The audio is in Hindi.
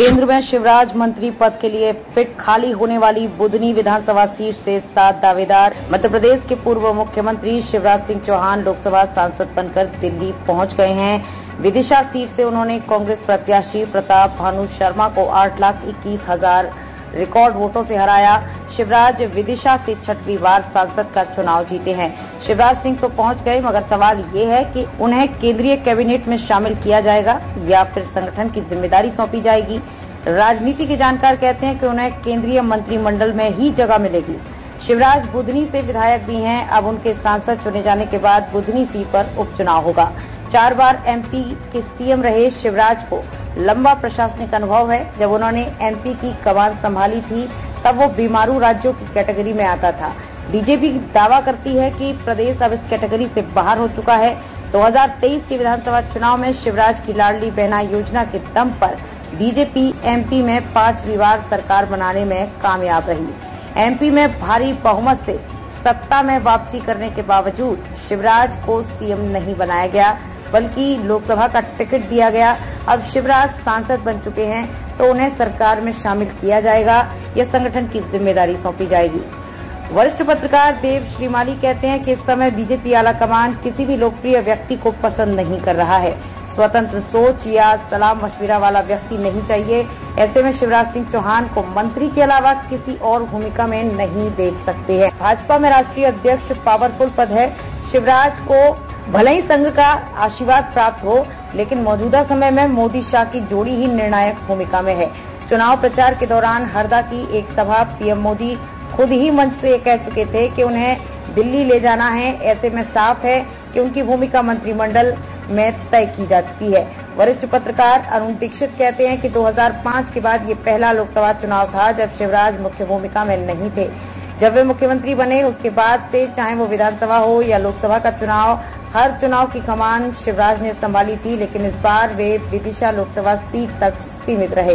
केंद्र में शिवराज मंत्री पद के लिए फिट खाली होने वाली बुधनी विधानसभा सीट से 7 दावेदार। मध्य प्रदेश के पूर्व मुख्यमंत्री शिवराज सिंह चौहान लोकसभा सांसद बनकर दिल्ली पहुंच गए हैं। विदिशा सीट से उन्होंने कांग्रेस प्रत्याशी प्रताप भानु शर्मा को 8,21,000 रिकॉर्ड वोटों से हराया। शिवराज विदिशा से 6वीं बार सांसद का चुनाव जीते हैं। शिवराज सिंह तो पहुंच गए, मगर सवाल ये है कि उन्हें केंद्रीय कैबिनेट में शामिल किया जाएगा या फिर संगठन की जिम्मेदारी सौंपी जाएगी। राजनीति के जानकार कहते हैं कि उन्हें केंद्रीय मंत्रिमंडल में ही जगह मिलेगी। शिवराज बुधनी से विधायक भी हैं। अब उनके सांसद चुने जाने के बाद बुधनी सीट पर उपचुनाव होगा। 4 बार एमपी के सीएम रहे शिवराज को लंबा प्रशासनिक अनुभव है। जब उन्होंने एमपी की कमान संभाली थी तब वो बीमारू राज्यों की कैटेगरी में आता था। बीजेपी दावा करती है कि प्रदेश अब इस कैटेगरी से बाहर हो चुका है। 2023 के विधानसभा चुनाव में शिवराज की लाडली बहना योजना के दम पर बीजेपी एमपी में 5वीं बार सरकार बनाने में कामयाब रही। एमपी में भारी बहुमत से सत्ता में वापसी करने के बावजूद शिवराज को सीएम नहीं बनाया गया, बल्कि लोकसभा का टिकट दिया गया। अब शिवराज सांसद बन चुके हैं तो उन्हें सरकार में शामिल किया जाएगा या संगठन की जिम्मेदारी सौंपी जाएगी। वरिष्ठ पत्रकार देव श्रीमाली कहते हैं कि इस समय बीजेपी आलाकमान किसी भी लोकप्रिय व्यक्ति को पसंद नहीं कर रहा है। स्वतंत्र सोच या सलाह मशविरा वाला व्यक्ति नहीं चाहिए। ऐसे में शिवराज सिंह चौहान को मंत्री के अलावा किसी और भूमिका में नहीं देख सकते हैं। भाजपा में राष्ट्रीय अध्यक्ष पावरफुल पद है। शिवराज को भले ही संघ का आशीर्वाद प्राप्त हो, लेकिन मौजूदा समय में मोदी शाह की जोड़ी ही निर्णायक भूमिका में है। चुनाव प्रचार के दौरान हरदा की एक सभा पीएम मोदी खुद ही मंच से कह चुके थे कि उन्हें दिल्ली ले जाना है। ऐसे में साफ है कि उनकी भूमिका मंत्रिमंडल में तय की जा चुकी है। वरिष्ठ पत्रकार अरुण दीक्षित कहते हैं कि 2005 के बाद ये पहला लोकसभा चुनाव था जब शिवराज मुख्य भूमिका में नहीं थे। जब वे मुख्यमंत्री बने उसके बाद से चाहे वो विधानसभा हो या लोकसभा का चुनाव, हर चुनाव की कमान शिवराज ने संभाली थी, लेकिन इस बार वे विदिशा लोकसभा सीट तक सीमित रहे।